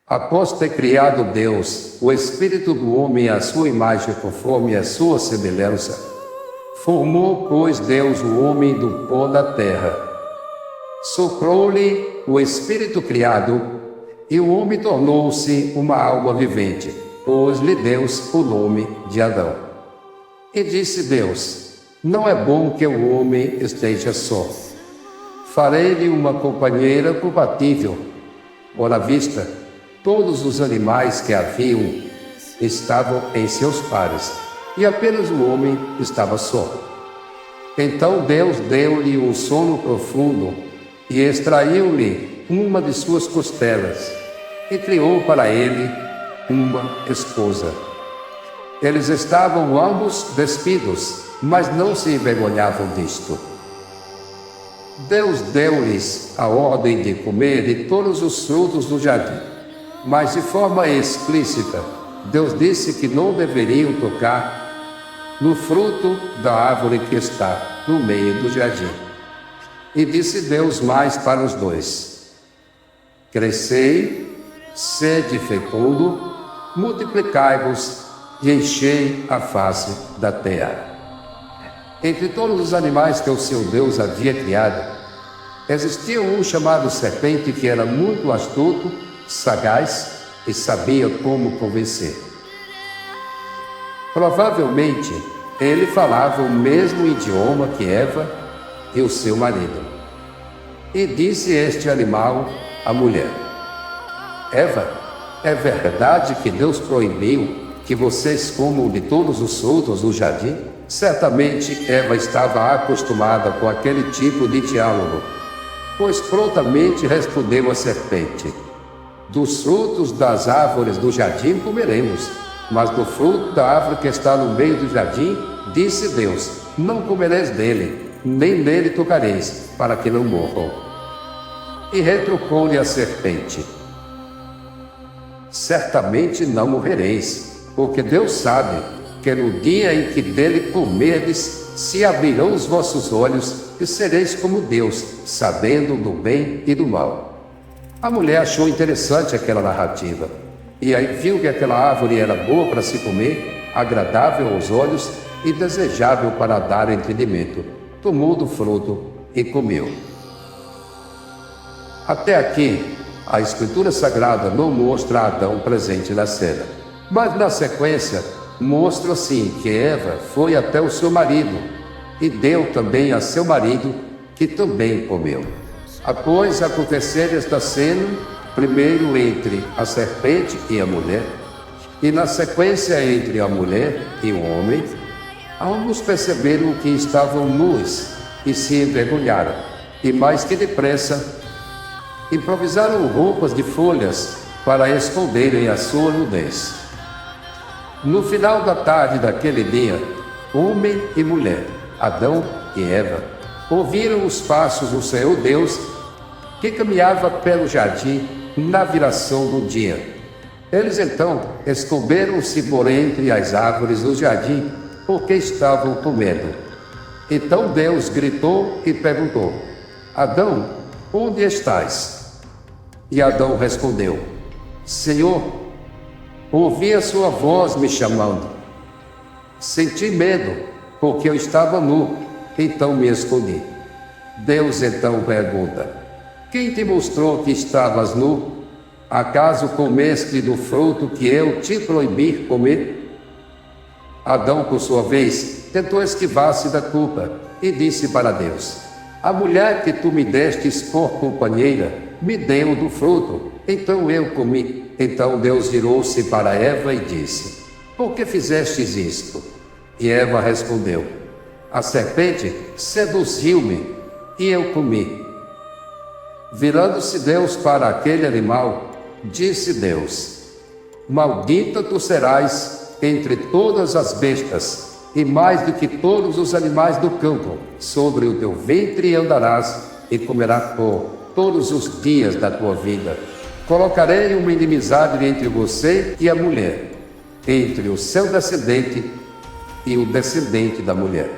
Após ter criado Deus, o espírito do homem à sua imagem conforme a sua semelhança, formou, pois, Deus o homem do pó da terra. Soprou-lhe o espírito criado, e o homem tornou-se uma alma vivente, pôs-lhe Deus o nome de Adão. E disse Deus: não é bom que o homem esteja só. Farei-lhe uma companheira compatível. Ora vista, todos os animais que haviam estavam em seus pares, e apenas o homem estava só. Então Deus deu-lhe um sono profundo, e extraiu-lhe uma de suas costelas, e criou para ele uma esposa. Eles estavam ambos despidos, mas não se envergonhavam disto. Deus deu-lhes a ordem de comer de todos os frutos do jardim, mas de forma explícita, Deus disse que não deveriam tocar no fruto da árvore que está no meio do jardim. E disse Deus mais para os dois: crescei, sede fecundo, multiplicai-vos e enchei a face da terra. Entre todos os animais que o seu Deus havia criado, existia um chamado serpente que era muito astuto, sagaz e sabia como convencer. Provavelmente, ele falava o mesmo idioma que Eva e o seu marido. E disse este animal à mulher: Eva, é verdade que Deus proibiu que vocês comam de todos os frutos do jardim? Certamente Eva estava acostumada com aquele tipo de diálogo, pois prontamente respondeu a serpente: dos frutos das árvores do jardim comeremos, mas do fruto da árvore que está no meio do jardim, disse Deus: não comereis dele, nem nele tocareis, para que não morram. E retrucou-lhe a serpente: certamente não morrereis, porque Deus sabe que no dia em que dele comerdes, se abrirão os vossos olhos e sereis como Deus, sabendo do bem e do mal. A mulher achou interessante aquela narrativa, e aí viu que aquela árvore era boa para se comer, agradável aos olhos e desejável para dar entendimento. Tomou do fruto e comeu. Até aqui, a Escritura Sagrada não mostra Adão presente na cena, mas na sequência mostra sim que Eva foi até o seu marido e deu também a seu marido, que também comeu. Após acontecer esta cena, primeiro entre a serpente e a mulher, e na sequência entre a mulher e o homem, ambos perceberam que estavam nus e se envergonharam, e mais que depressa, improvisaram roupas de folhas para esconderem a sua nudez. No final da tarde daquele dia, homem e mulher, Adão e Eva, ouviram os passos do Senhor Deus, que caminhava pelo jardim na viração do dia. Eles então esconderam-se por entre as árvores do jardim, porque estavam com medo. Então Deus gritou e perguntou: Adão, onde estás? E Adão respondeu: Senhor, ouvi a sua voz me chamando. Senti medo, porque eu estava nu, então me escondi. Deus então pergunta: quem te mostrou que estavas nu? Acaso comeste do fruto que eu te proibi comer? Adão, por sua vez, tentou esquivar-se da culpa e disse para Deus: a mulher que tu me destes por companheira me deu do fruto, então eu comi. Então Deus virou-se para Eva e disse: por que fizestes isto? E Eva respondeu: a serpente seduziu-me e eu comi. Virando-se Deus para aquele animal, disse Deus: maldita tu serás entre todas as bestas, e mais do que todos os animais do campo. Sobre o teu ventre andarás e comerás pó todos os dias da tua vida. Colocarei uma inimizade entre você e a mulher, entre o seu descendente e o descendente da mulher.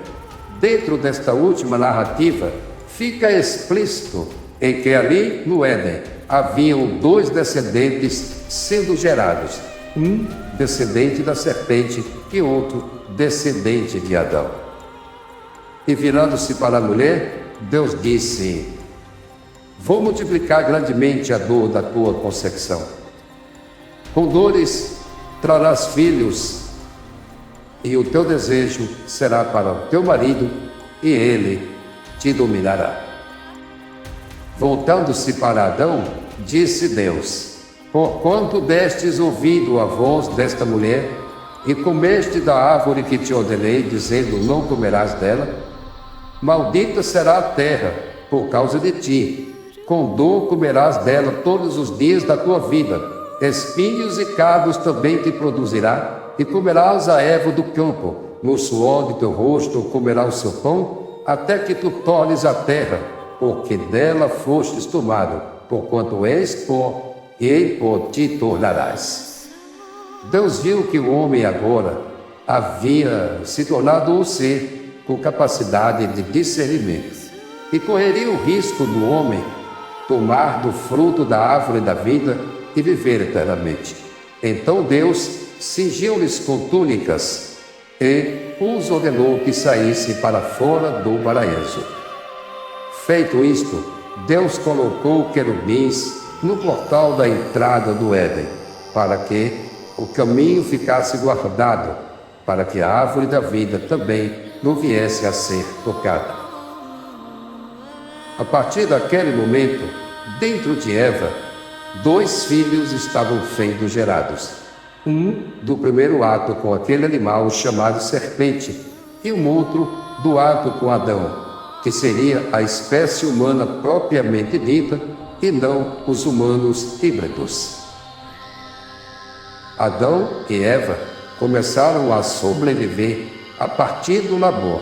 Dentro desta última narrativa, fica explícito em que ali no Éden, haviam dois descendentes sendo gerados, um descendente da serpente e outro descendente de Adão. E virando-se para a mulher, Deus disse: vou multiplicar grandemente a dor da tua concepção. Com dores trarás filhos, e o teu desejo será para o teu marido, e ele te dominará. Voltando-se para Adão, disse Deus: porquanto destes ouvido a voz desta mulher, e comeste da árvore que te ordenei, dizendo, não comerás dela, maldita será a terra por causa de ti, com dor comerás dela todos os dias da tua vida, espinhos e cardos também te produzirá, e comerás a erva do campo, no suor de teu rosto comerás o seu pão, até que tu tornes a terra, porque dela fostes tomado, porquanto és pó, e em pó te tornarás. Deus viu que o homem agora havia se tornado um ser com capacidade de discernimento, e correria o risco do homem tomar do fruto da árvore da vida e viver eternamente. Então Deus cingiu-lhes com túnicas e os ordenou que saíssem para fora do paraíso. Feito isto, Deus colocou querubins no portal da entrada do Éden, para que o caminho ficasse guardado, para que a árvore da vida também não viesse a ser tocada. A partir daquele momento, dentro de Eva, dois filhos estavam sendo gerados. Um do primeiro ato com aquele animal chamado serpente, e um outro do ato com Adão, que seria a espécie humana propriamente dita, e não os humanos híbridos. Adão e Eva começaram a sobreviver a partir do labor,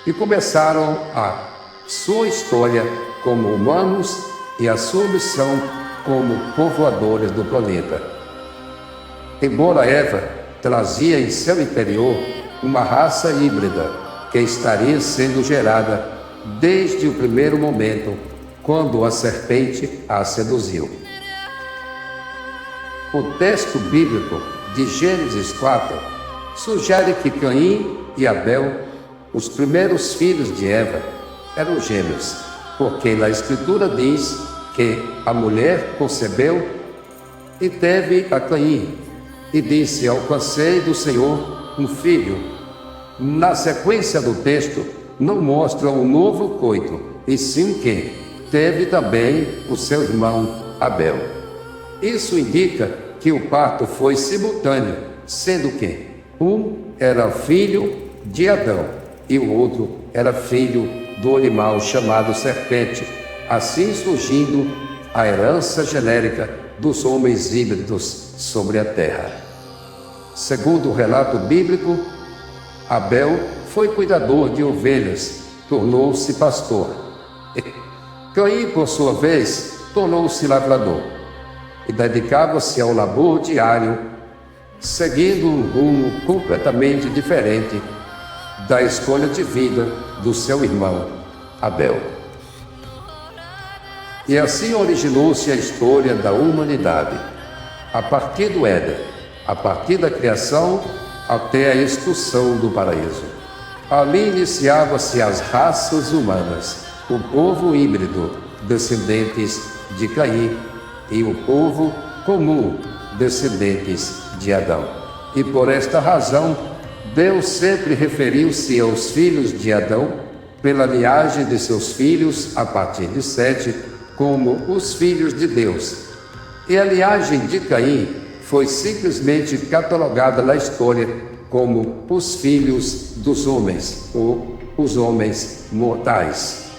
e começaram a sua história como humanos e a sua missão como povoadores do planeta. Embora Eva trazia em seu interior uma raça híbrida que estaria sendo gerada desde o primeiro momento, quando a serpente a seduziu. O texto bíblico de Gênesis 4 sugere que Caim e Abel, os primeiros filhos de Eva, eram gêmeos, porque na Escritura diz que a mulher concebeu e teve a Caim, e disse: alcancei do Senhor um filho. Na sequência do texto, não mostra um novo coito, e sim que teve também o seu irmão Abel. Isso indica que o parto foi simultâneo, sendo que um era filho de Adão e o outro era filho do animal chamado serpente, assim surgindo a herança genérica dos homens híbridos sobre a terra. Segundo o relato bíblico, Abel foi cuidador de ovelhas, tornou-se pastor. Caim, por sua vez, tornou-se lavrador e dedicava-se ao labor diário, seguindo um rumo completamente diferente da escolha de vida do seu irmão Abel. E assim originou-se a história da humanidade, a partir do Éden, a partir da criação até a expulsão do paraíso. Ali iniciava-se as raças humanas, o povo híbrido, descendentes de Caim, e o povo comum, descendentes de Adão. E por esta razão, Deus sempre referiu-se aos filhos de Adão, pela linhagem de seus filhos, a partir de Sete, como os filhos de Deus. E a linhagem de Caim foi simplesmente catalogada na história como os filhos dos homens, ou os homens mortais.